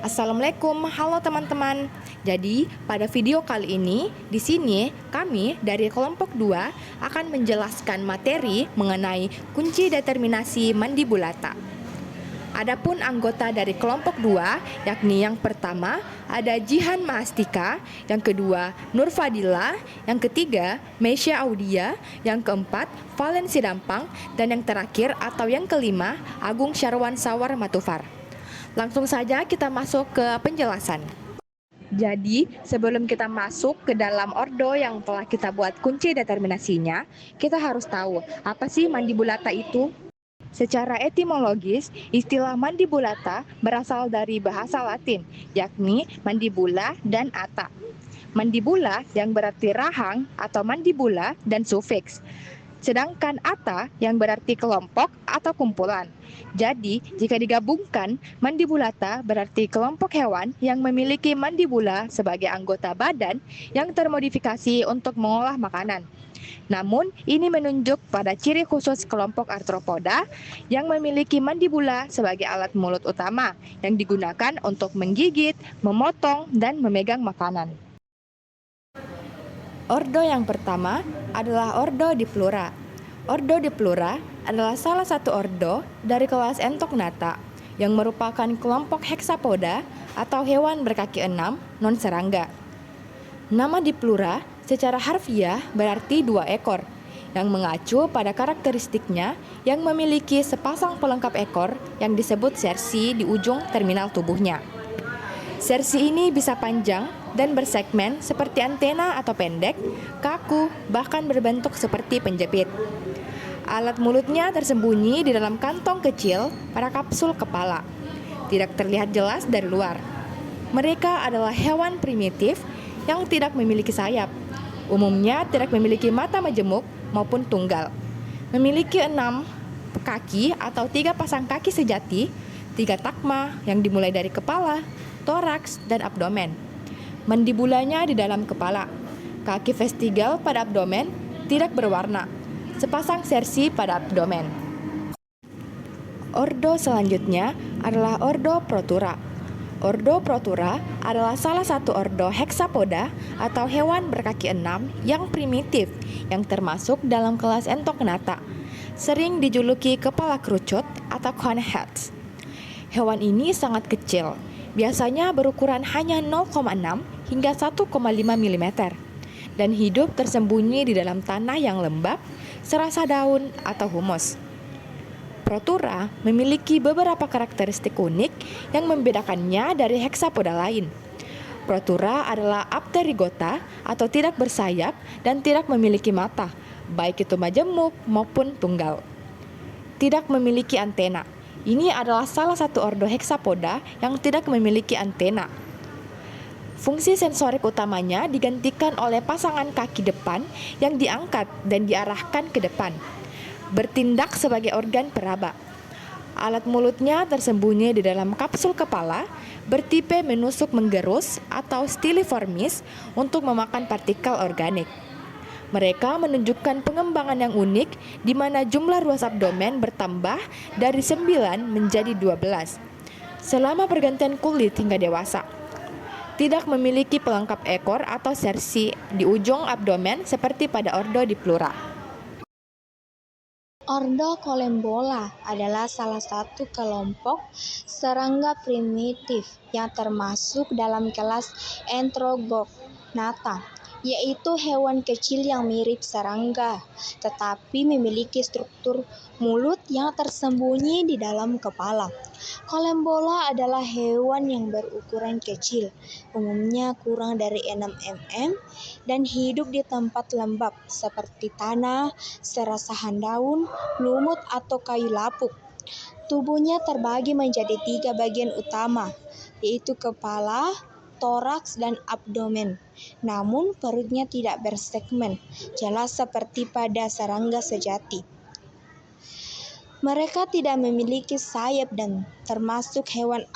Assalamualaikum, halo teman-teman. Jadi, pada video kali ini, di sini kami dari kelompok 2 akan menjelaskan materi mengenai kunci determinasi mandibulata. Adapun anggota dari kelompok 2, yakni yang pertama ada Jihan Maastika, yang kedua Nur Fadila, yang ketiga Meisya Audia, yang keempat Valen Sidampang, dan yang terakhir atau yang kelima Agung Syarwan Sawar Matufar. Langsung saja kita masuk ke penjelasan. Jadi, sebelum kita masuk ke dalam ordo yang telah kita buat kunci determinasinya, kita harus tahu apa sih mandibulata itu. Secara etimologis, istilah mandibulata berasal dari bahasa Latin, yakni mandibula dan ata. Mandibula yang berarti rahang atau mandibula dan sufiks. Sedangkan ata yang berarti kelompok atau kumpulan. Jadi, jika digabungkan, mandibulata berarti kelompok hewan yang memiliki mandibula sebagai anggota badan yang termodifikasi untuk mengolah makanan. Namun, ini menunjuk pada ciri khusus kelompok arthropoda yang memiliki mandibula sebagai alat mulut utama yang digunakan untuk menggigit, memotong, dan memegang makanan. Ordo yang pertama adalah Ordo Diplura. Ordo Diplura adalah salah satu ordo dari kelas Entognatha yang merupakan kelompok hexapoda atau hewan berkaki 6 non-serangga. Nama Diplura secara harfiah berarti 2 ekor, yang mengacu pada karakteristiknya yang memiliki sepasang pelengkap ekor yang disebut sersi di ujung terminal tubuhnya. Sersi ini bisa panjang dan bersegmen seperti antena atau pendek, kaku, bahkan berbentuk seperti penjepit. Alat mulutnya tersembunyi di dalam kantong kecil pada kapsul kepala. Tidak terlihat jelas dari luar. Mereka adalah hewan primitif yang tidak memiliki sayap. Umumnya tidak memiliki mata majemuk maupun tunggal. Memiliki 6 kaki atau 3 pasang kaki sejati, 3 takma yang dimulai dari kepala, toraks, dan abdomen. Mandibulanya di dalam kepala. Kaki vestigal pada abdomen tidak berwarna. Sepasang sersi pada abdomen. Ordo selanjutnya adalah Ordo Protura. Ordo Protura adalah salah satu ordo hexapoda atau hewan berkaki 6 yang primitif yang termasuk dalam kelas Entognatha. Sering dijuluki kepala kerucut atau coneheads. Hewan ini sangat kecil, biasanya berukuran hanya 0,6 hingga 1,5 mm dan hidup tersembunyi di dalam tanah yang lembab, serasa daun atau humus. Protura memiliki beberapa karakteristik unik yang membedakannya dari hexapoda lain. Protura adalah apterygota atau tidak bersayap dan tidak memiliki mata, baik itu majemuk maupun tunggal. Tidak memiliki antena. Ini adalah salah satu ordo hexapoda yang tidak memiliki antena. Fungsi sensorik utamanya digantikan oleh pasangan kaki depan yang diangkat dan diarahkan ke depan. Bertindak sebagai organ peraba. Alat mulutnya tersembunyi di dalam kapsul kepala, bertipe menusuk menggerus atau styliformis untuk memakan partikel organik. Mereka menunjukkan pengembangan yang unik di mana jumlah ruas abdomen bertambah dari 9 menjadi 12 selama pergantian kulit hingga dewasa. Tidak memiliki pelengkap ekor atau sersi di ujung abdomen seperti pada Ordo Diplura. Ordo Collembola adalah salah satu kelompok serangga primitif yang termasuk dalam kelas Entognatha, yaitu hewan kecil yang mirip serangga, tetapi memiliki struktur mulut yang tersembunyi di dalam kepala. Collembola adalah hewan yang berukuran kecil, umumnya kurang dari 6 mm, dan hidup di tempat lembab seperti tanah, serasahan daun, lumut atau kayu lapuk. Tubuhnya terbagi menjadi 3 bagian utama, yaitu kepala, toraks, dan abdomen. Namun perutnya tidak bersegmen, jelas seperti pada serangga sejati. Mereka tidak memiliki sayap dan termasuk hewan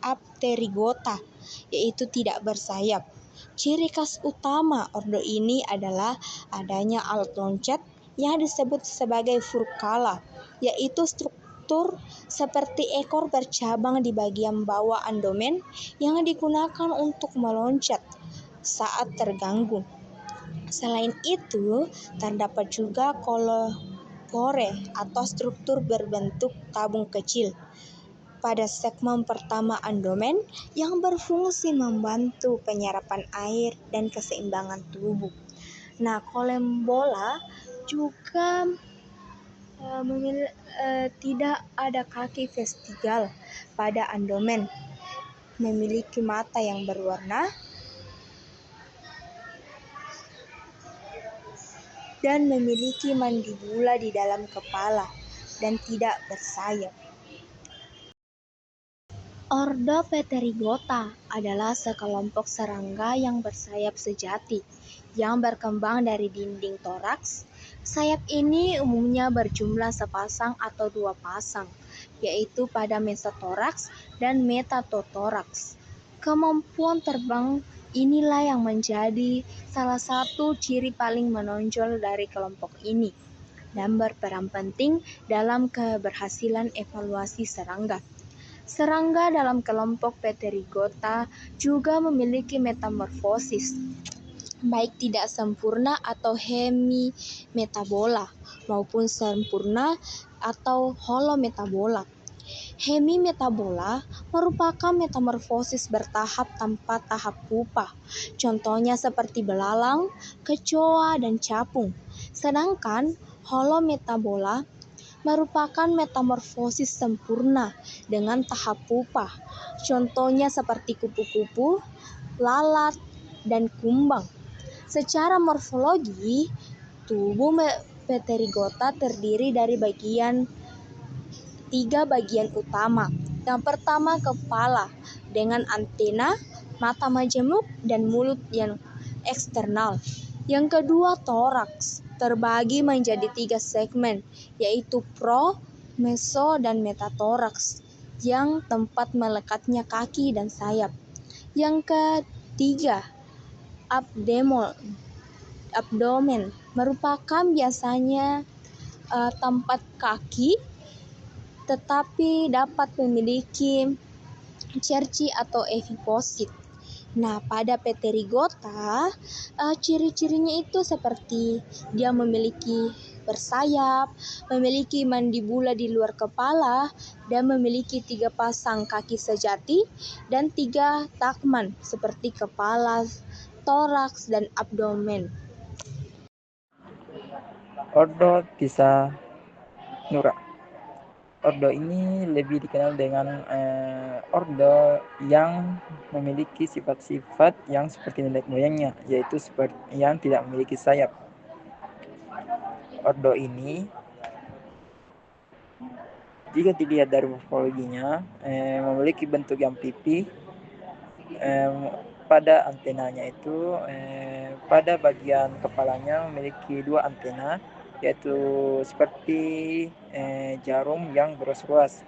apterygota, yaitu tidak bersayap. Ciri khas utama ordo ini adalah adanya alat loncat yang disebut sebagai furcala, yaitu struktur seperti ekor bercabang di bagian bawah abdomen yang digunakan untuk meloncat saat terganggu. Selain itu, terdapat juga kolopore atau struktur berbentuk tabung kecil pada segmen pertama abdomen yang berfungsi membantu penyerapan air dan keseimbangan tubuh. Nah, kolembola juga tidak ada kaki vestigal pada abdomen, memiliki mata yang berwarna dan memiliki mandibula di dalam kepala dan tidak bersayap. Ordo Pterygota adalah sekelompok serangga yang bersayap sejati yang berkembang dari dinding toraks. Sayap ini umumnya berjumlah sepasang atau dua pasang, yaitu pada mesotoraks dan metatotoraks. Kemampuan terbang inilah yang menjadi salah satu ciri paling menonjol dari kelompok ini dan berperan penting dalam keberhasilan evaluasi serangga. Serangga dalam kelompok Pterygota juga memiliki metamorfosis, baik tidak sempurna atau hemimetabola maupun sempurna atau holometabola. Hemimetabola merupakan metamorfosis bertahap tanpa tahap pupa, contohnya seperti belalang, kecoa, dan capung. Sedangkan holometabola merupakan metamorfosis sempurna dengan tahap pupa, contohnya seperti kupu-kupu, lalat, dan kumbang. Secara morfologi, tubuh Pterygota terdiri dari tiga bagian utama. Yang pertama, kepala dengan antena, mata majemuk, dan mulut yang eksternal. Yang kedua, toraks, terbagi menjadi 3 segmen, yaitu pro, meso, dan metatoraks, yang tempat melekatnya kaki dan sayap. Yang ketiga, abdomen, merupakan biasanya tempat kaki, tetapi dapat memiliki cerci atau epiposit. Nah, pada Pterygota, ciri-cirinya itu seperti dia memiliki bersayap, memiliki mandibula di luar kepala, dan memiliki 3 pasang kaki sejati dan 3 takman seperti kepala, toraks, dan abdomen. Ordo Tisanura. Ordo ini lebih dikenal dengan ordo yang memiliki sifat-sifat yang seperti nenek moyangnya, yaitu seperti yang tidak memiliki sayap. Ordo ini, jika dilihat dari morfologinya, memiliki bentuk yang pipih. Pada antenanya itu, pada bagian kepalanya memiliki 2 antena, yaitu seperti jarum yang beruas-ruas.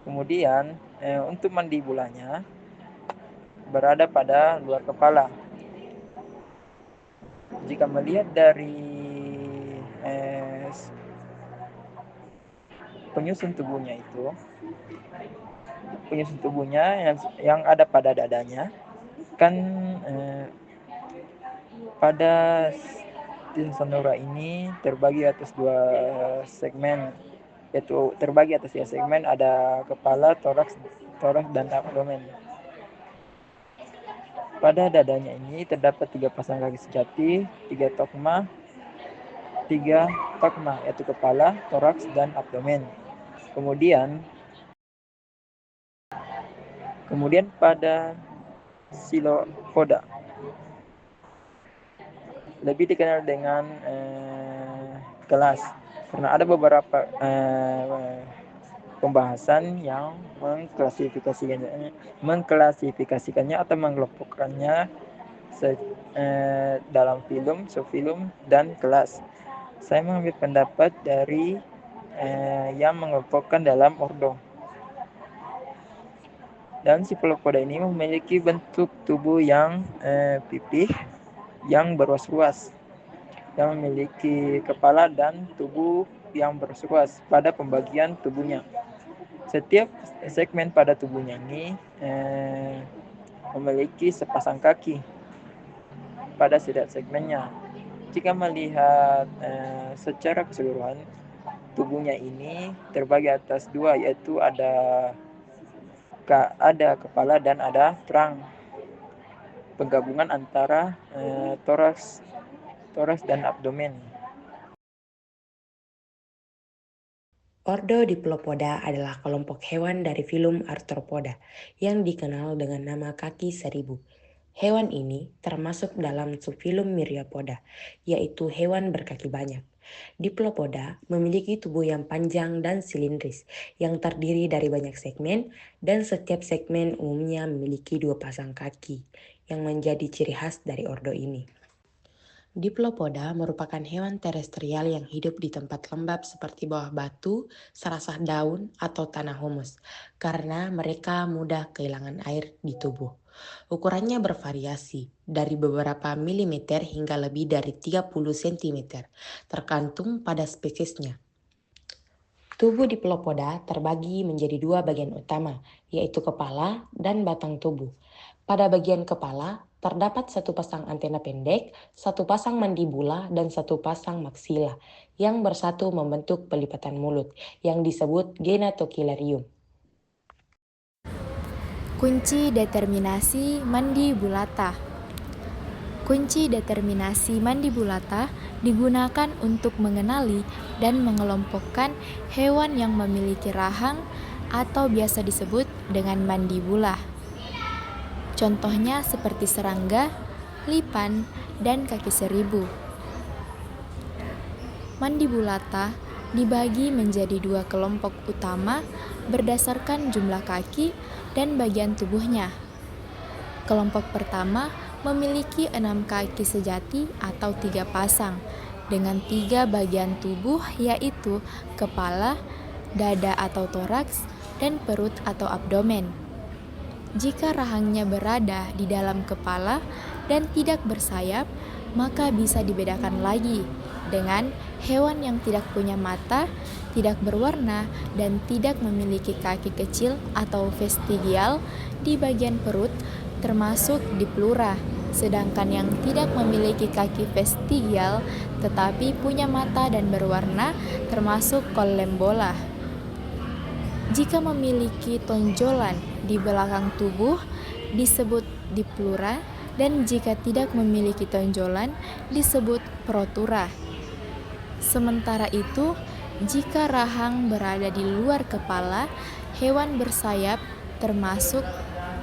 Kemudian untuk mandibulanya berada pada luar kepala. Jika melihat dari penyusun tubuhnya yang ada pada dadanya, kan pada Tisanura ini terbagi atas 2 segmen, yaitu terbagi atas 3 segmen, ada kepala, toraks dan abdomen. Pada dadanya ini terdapat 3 pasang kaki sejati, 3 tokma, yaitu kepala, toraks, dan abdomen. Kemudian pada Silopoda, lebih dikenal dengan kelas, karena ada beberapa pembahasan yang mengklasifikasikannya atau mengelompokkannya dalam filum, subfilum, dan kelas. Saya mengambil pendapat dari yang mengelompokkan dalam ordo. Dan Cephalopoda ini memiliki bentuk tubuh yang pipih, yang beruas-ruas, yang memiliki kepala dan tubuh yang bersuas pada pembagian tubuhnya. Setiap segmen pada tubuhnya ini memiliki sepasang kaki pada setiap segmennya. Jika melihat secara keseluruhan, tubuhnya ini terbagi atas dua, yaitu ada kepala dan ada tulang. Penggabungan antara toraks dan abdomen. Ordo Diplopoda adalah kelompok hewan dari filum Arthropoda yang dikenal dengan nama kaki seribu. Hewan ini termasuk dalam subfilum Myriapoda, yaitu hewan berkaki banyak. Diplopoda memiliki tubuh yang panjang dan silindris, yang terdiri dari banyak segmen, dan setiap segmen umumnya memiliki 2 pasang kaki, yang menjadi ciri khas dari ordo ini. Diplopoda merupakan hewan terestrial yang hidup di tempat lembab seperti bawah batu, serasah daun, atau tanah humus, karena mereka mudah kehilangan air di tubuh. Ukurannya bervariasi, dari beberapa milimeter hingga lebih dari 30 cm, tergantung pada spesiesnya. Tubuh Diplopoda terbagi menjadi 2 bagian utama, yaitu kepala dan batang tubuh. Pada bagian kepala, terdapat 1 pasang antena pendek, 1 pasang mandibula, dan 1 pasang maksila, yang bersatu membentuk pelipatan mulut, yang disebut genitociliarium. Kunci determinasi mandibulata. Kunci determinasi mandibulata digunakan untuk mengenali dan mengelompokkan hewan yang memiliki rahang atau biasa disebut dengan mandibula. Contohnya seperti serangga, lipan, dan kaki seribu. Mandibulata dibagi menjadi 2 kelompok utama berdasarkan jumlah kaki dan bagian tubuhnya. Kelompok pertama memiliki 6 kaki sejati atau 3 pasang dengan 3 bagian tubuh, yaitu kepala, dada atau toraks, dan perut atau abdomen. Jika rahangnya berada di dalam kepala dan tidak bersayap, maka bisa dibedakan lagi dengan hewan yang tidak punya mata, tidak berwarna, dan tidak memiliki kaki kecil atau vestigial di bagian perut, termasuk Diplura. Sedangkan yang tidak memiliki kaki vestigial tetapi punya mata dan berwarna, termasuk Collembola. Jika memiliki tonjolan di belakang tubuh, disebut Diplura, dan jika tidak memiliki tonjolan, disebut Protura. Sementara itu, jika rahang berada di luar kepala, hewan bersayap termasuk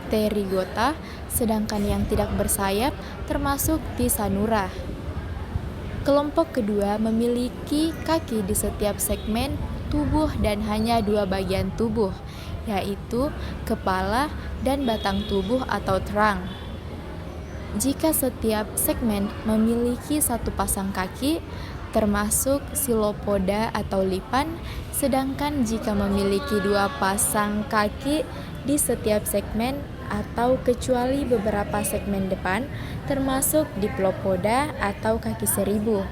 Pterygota, sedangkan yang tidak bersayap termasuk Tisanura. Kelompok kedua memiliki kaki di setiap segmen tubuh dan hanya 2 bagian tubuh, yaitu kepala dan batang tubuh atau trunk. Jika setiap segmen memiliki 1 pasang kaki, termasuk Silopoda atau lipan, sedangkan jika memiliki 2 pasang kaki di setiap segmen atau kecuali beberapa segmen depan, termasuk Diplopoda atau kaki seribu.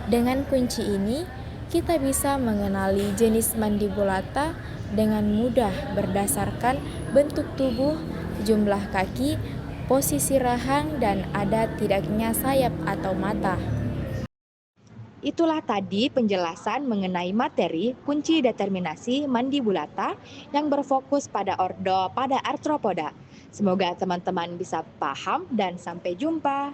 Dengan kunci ini, kita bisa mengenali jenis mandibulata dengan mudah berdasarkan bentuk tubuh, jumlah kaki, posisi rahang, dan ada tidaknya sayap atau mata. Itulah tadi penjelasan mengenai materi kunci determinasi mandibulata yang berfokus pada ordo pada arthropoda. Semoga teman-teman bisa paham dan sampai jumpa.